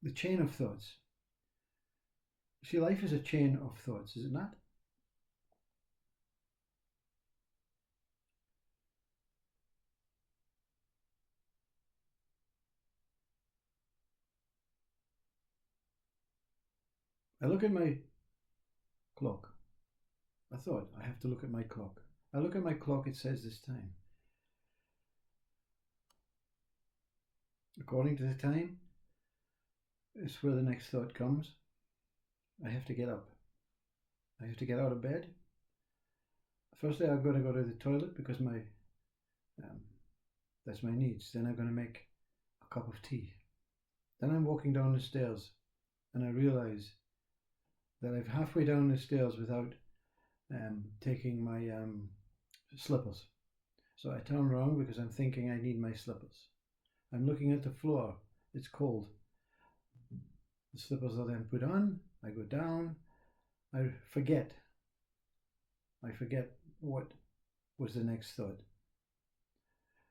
the chain of thoughts. See, life is a chain of thoughts, is it not? I look at my clock. I thought, I have to look at my clock. I look at my clock, it says this time. According to the time, it's where the next thought comes. I have to get up. I have to get out of bed. Firstly, I'm going to go to the toilet because that's my needs. Then I'm going to make a cup of tea. Then I'm walking down the stairs and I realise that I've halfway down the stairs without taking my slippers. So I turn around because I'm thinking I need my slippers. I'm looking at the floor. It's cold. The slippers are then put on. I go down. I forget what was the next thought.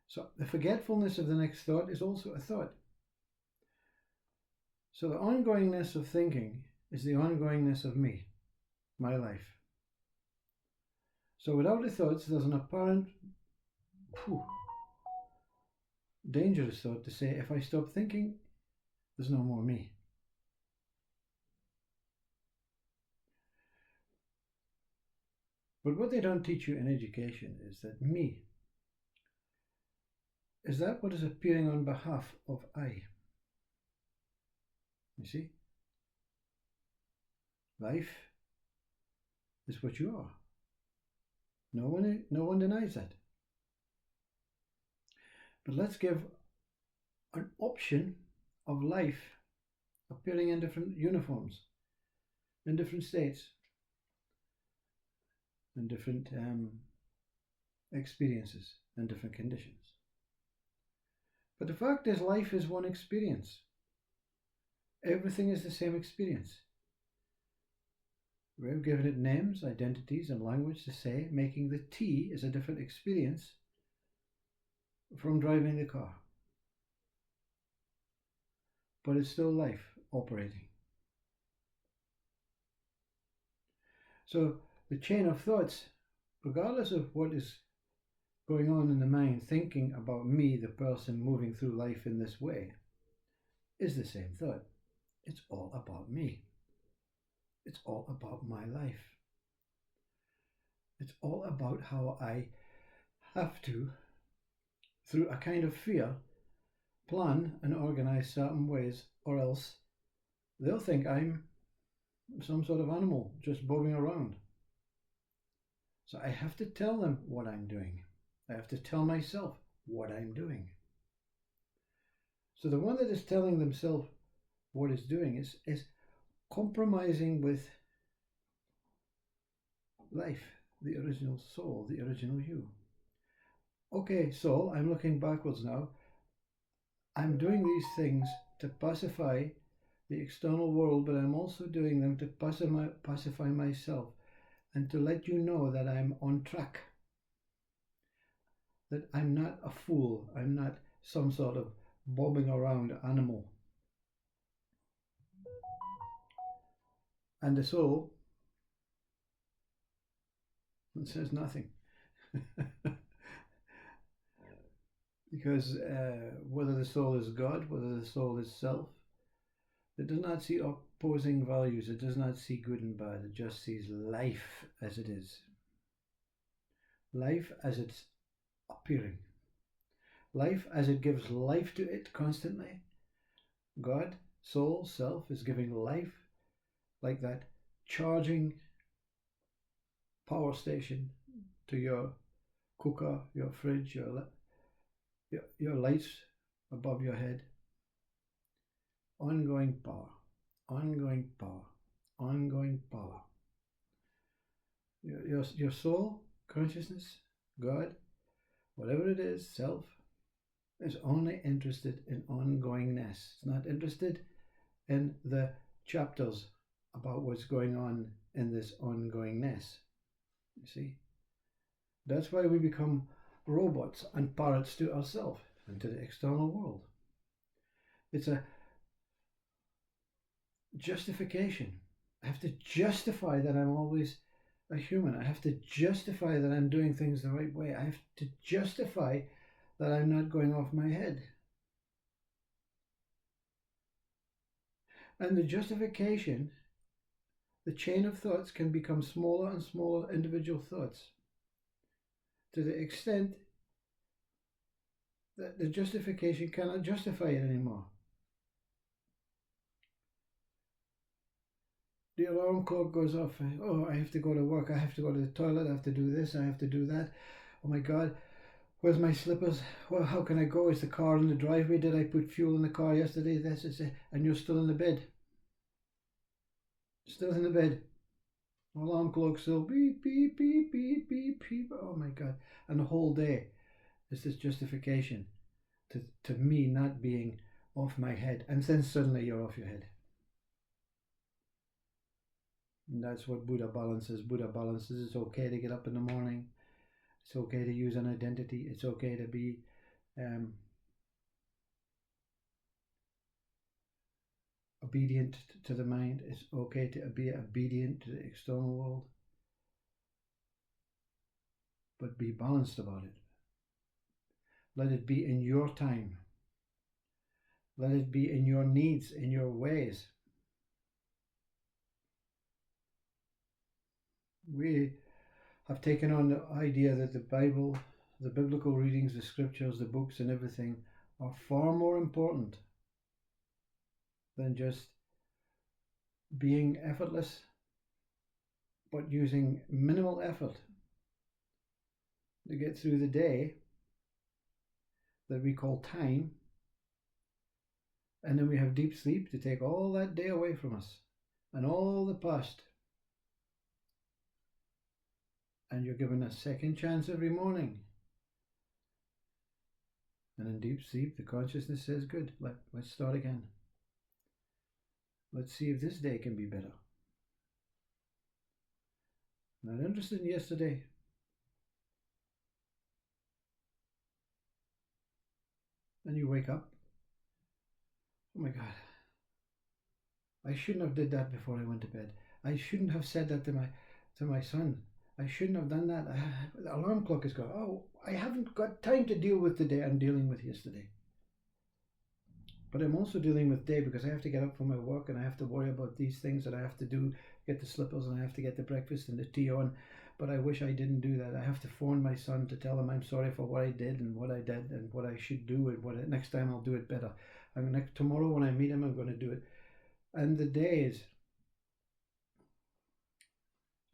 So the forgetfulness of the next thought is also a thought. So the ongoingness of thinking is the ongoingness of me, my life. So without the thoughts, there's an apparent dangerous thought to say, if I stop thinking, there's no more me. But what they don't teach you in education is that me is that what is appearing on behalf of I. You see? Life is what you are. No one denies that. But let's give an option of life appearing in different uniforms, in different states, in different experiences, and different conditions. But the fact is, life is one experience. Everything is the same experience. We've given it names, identities, and language to say, making the T is a different experience from driving the car. But it's still life operating. So the chain of thoughts, regardless of what is going on in the mind, thinking about me, the person moving through life in this way, is the same thought. It's all about me. It's all about my life. It's all about how I have to, through a kind of fear, plan and organize certain ways, or else they'll think I'm some sort of animal just bobbing around. So I have to tell them what I'm doing. I have to tell myself what I'm doing. So the one that is telling themselves what it's doing is compromising with life, the original soul, the original you. Okay, soul, I'm looking backwards now. I'm doing these things to pacify the external world, but I'm also doing them to pacify myself and to let you know that I'm on track, that I'm not a fool, I'm not some sort of bobbing around animal. And the soul, it says nothing. Because whether the soul is God, whether the soul is self, it does not see opposing values, it does not see good and bad, it just sees life as it is. Life as it's appearing. Life as it gives life to it constantly. God, soul, self is giving life like that charging power station to your cooker, your fridge, your lights above your head. Ongoing power, ongoing power, ongoing power. Your soul, consciousness, God, whatever it is, self, is only interested in ongoingness. It's not interested in the chapters about what's going on in this ongoingness. You see? That's why we become robots and parrots to ourselves and to the external world. It's a justification. I have to justify that I'm always a human. I have to justify that I'm doing things the right way. I have to justify that I'm not going off my head. And the justification, the chain of thoughts can become smaller and smaller individual thoughts to the extent that the justification cannot justify it anymore. The alarm clock goes off. Oh, I have to go to work. I have to go to the toilet. I have to do this. I have to do that. Oh my God, where's my slippers? Well, how can I go? Is the car in the driveway? Did I put fuel in the car yesterday? This is it. And you're still in the bed. Still in the bed. Alarm clock still beep, beep, beep, beep, beep, beep. Oh my God. And the whole day is this justification to me not being off my head. And then suddenly you're off your head. And that's what Buddha balances. Buddha balances it's okay to get up in the morning. It's okay to use an identity. It's okay to be obedient to the mind. It's okay to be obedient to the external world. But be balanced about it. Let it be in your time. Let it be in your needs, in your ways. We have taken on the idea that the Bible, the biblical readings, the scriptures, the books and everything are far more important than just being effortless, but using minimal effort to get through the day that we call time. And then we have deep sleep to take all that day away from us and all the past. And you're given a second chance every morning. And in deep sleep, the consciousness says, good, let's start again. Let's see if this day can be better. Not interested in yesterday. And you wake up. Oh my God. I shouldn't have did that before I went to bed. I shouldn't have said that to my son. I shouldn't have done that. The alarm clock is going. Oh, I haven't got time to deal with the day I'm dealing with yesterday. But I'm also dealing with day because I have to get up for my work and I have to worry about these things that I have to do, get the slippers and I have to get the breakfast and the tea on. But I wish I didn't do that. I have to phone my son to tell him I'm sorry for what I did and what I did and what I should do and next time I'll do it better. Tomorrow when I meet him, I'm going to do it. And the days,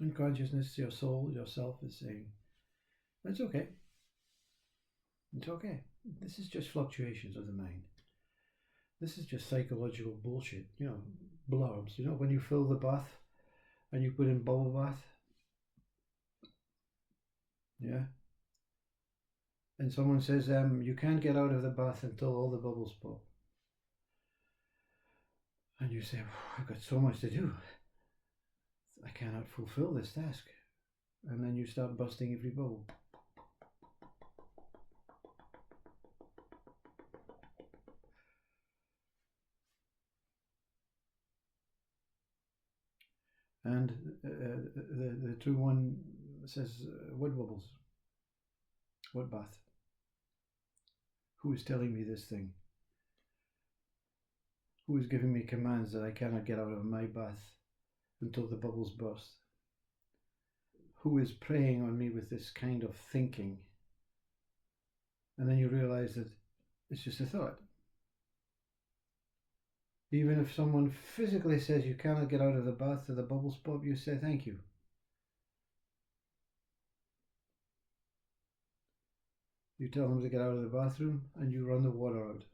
unconsciousness, your soul, yourself is saying, it's okay. It's okay. This is just fluctuations of the mind. This is just psychological bullshit, blurbs. When you fill the bath and you put in bubble bath, yeah, and someone says, you can't get out of the bath until all the bubbles pop. And you say, I've got so much to do. I cannot fulfill this task. And then you start busting every bubble. And the true one says, what bubbles? What bath? Who is telling me this thing? Who is giving me commands that I cannot get out of my bath until the bubbles burst? Who is preying on me with this kind of thinking? And then you realize that it's just a thought. Even if someone physically says you cannot get out of the bath till the bubbles pop, you say thank you. You tell him to get out of the bathroom and you run the water out.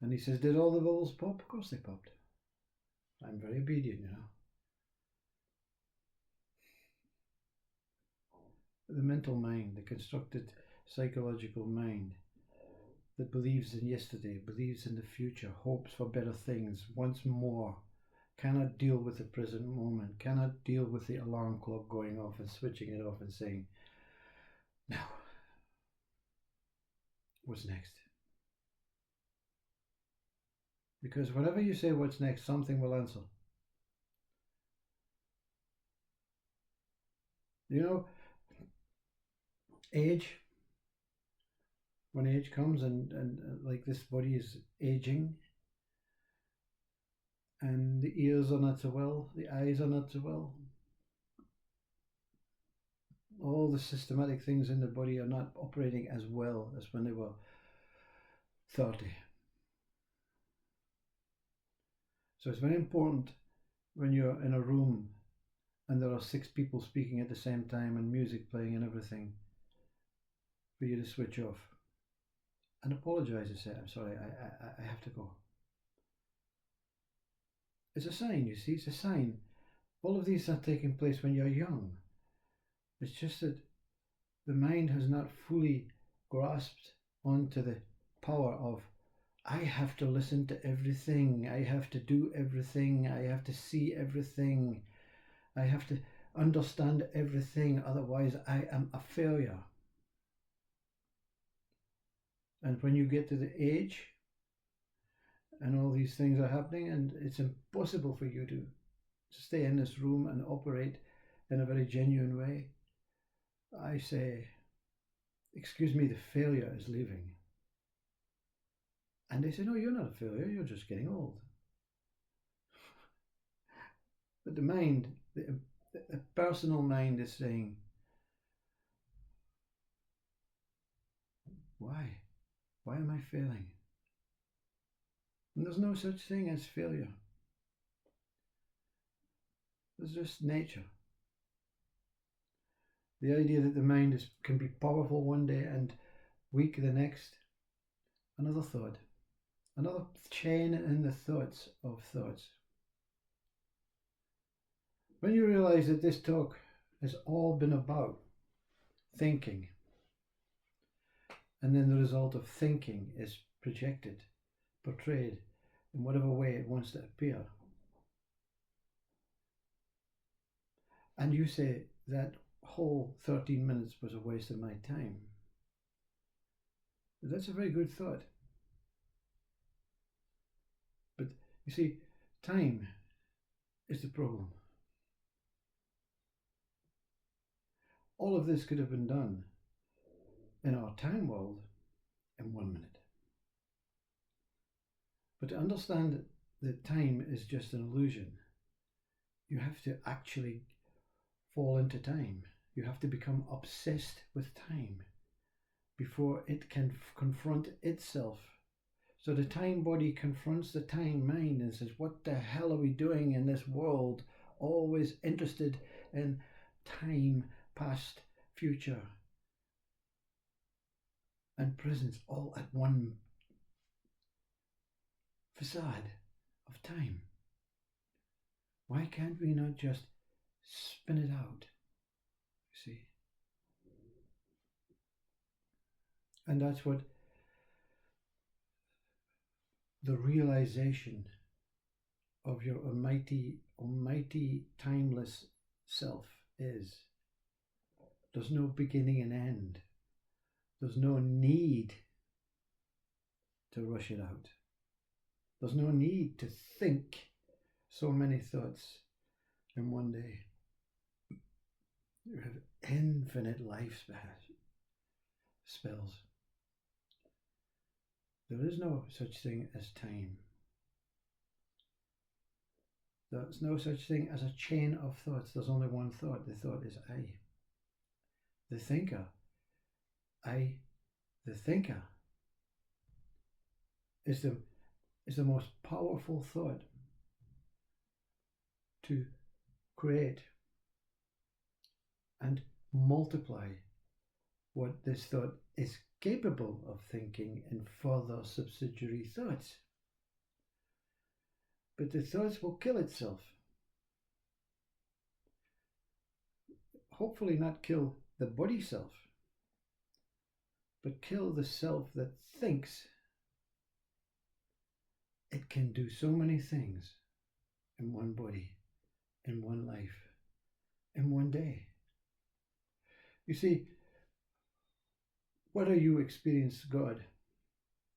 And he says, did all the bubbles pop? Of course they popped. I'm very obedient, The mental mind, the constructed psychological mind that believes in yesterday, believes in the future, hopes for better things, wants more, cannot deal with the present moment, cannot deal with the alarm clock going off and switching it off and saying, now, what's next? Because whenever you say what's next, something will answer. You know, age, when age comes and like this body is aging, and the ears are not so well, the eyes are not so well, all the systematic things in the body are not operating as well as when they were 30. So it's very important when you're in a room and there are 6 people speaking at the same time and music playing and everything, for you to switch off and apologize and say, I'm sorry, I have to go. It's a sign, you see, it's a sign. All of these are taking place when you're young. It's just that the mind has not fully grasped onto the power of, I have to listen to everything, I have to do everything, I have to see everything, I have to understand everything, otherwise I am a failure. And when you get to the age and all these things are happening, and it's impossible for you to stay in this room and operate in a very genuine way, I say, excuse me, the failure is leaving. And they say, no, you're not a failure, you're just getting old. But the mind, the personal mind is saying, why? Why am I failing? And there's no such thing as failure. There's just nature. The idea that the mind can be powerful one day and weak the next. Another thought. Another chain in the thoughts of thoughts. When you realize that this talk has all been about thinking, and then the result of thinking is projected, portrayed in whatever way it wants to appear, and you say that whole 13 minutes was a waste of my time, that's a very good thought. But you see, time is the problem. All of this could have been done in our time world in 1 minute. But to understand that time is just an illusion, you have to actually fall into time. You have to become obsessed with time before it can confront itself. So the time body confronts the time mind and says, what the hell are we doing in this world? Always interested in time, past, future, and present, all at one facade of time. Why can't we not just spin it out? You see? And that's what the realization of your almighty, timeless self is. There's no beginning and end. There's no need to rush it out. There's no need to think so many thoughts in one day. You have infinite life spells. There is no such thing as time. There's no such thing as a chain of thoughts. There's only one thought. The thought is I. The thinker. I, the thinker, is the most powerful thought to create and multiply what this thought is capable of thinking in further subsidiary thoughts. But the thoughts will kill itself. Hopefully not kill the body self, but kill the self that thinks it can do so many things in one body, in one life, in one day. You see, whether you experience God,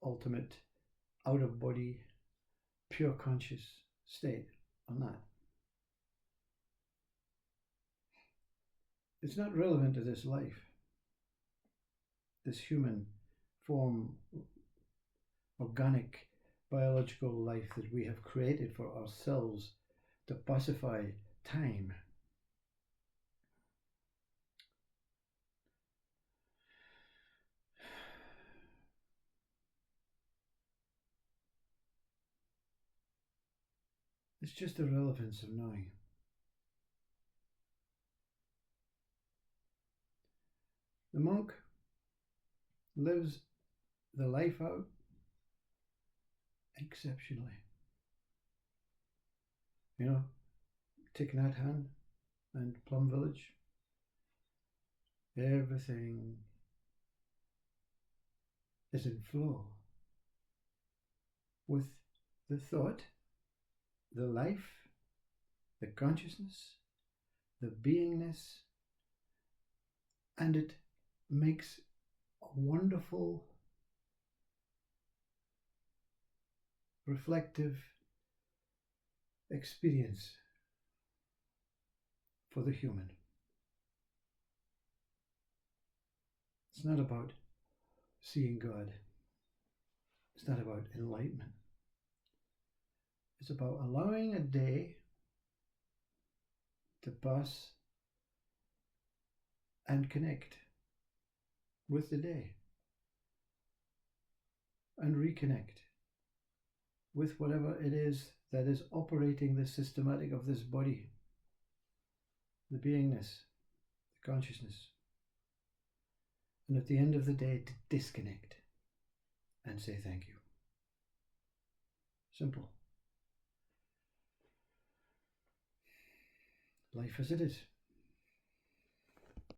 ultimate, out of body, pure conscious state on that. It's not relevant to this life, this human form, organic, biological life that we have created for ourselves to pacify time. It's just the relevance of knowing. The monk lives the life out exceptionally. You know, Thich Nhat Hanh and Plum Village, everything is in flow with the thought, the life, the consciousness, the beingness, and it makes a wonderful, reflective experience for the human. It's not about seeing God. It's not about enlightenment. It's about allowing a day to pass and connect with the day and reconnect with whatever it is that is operating the systematic of this body, the beingness, the consciousness. And at the end of the day, to disconnect and say thank you. Simple. Life as it is.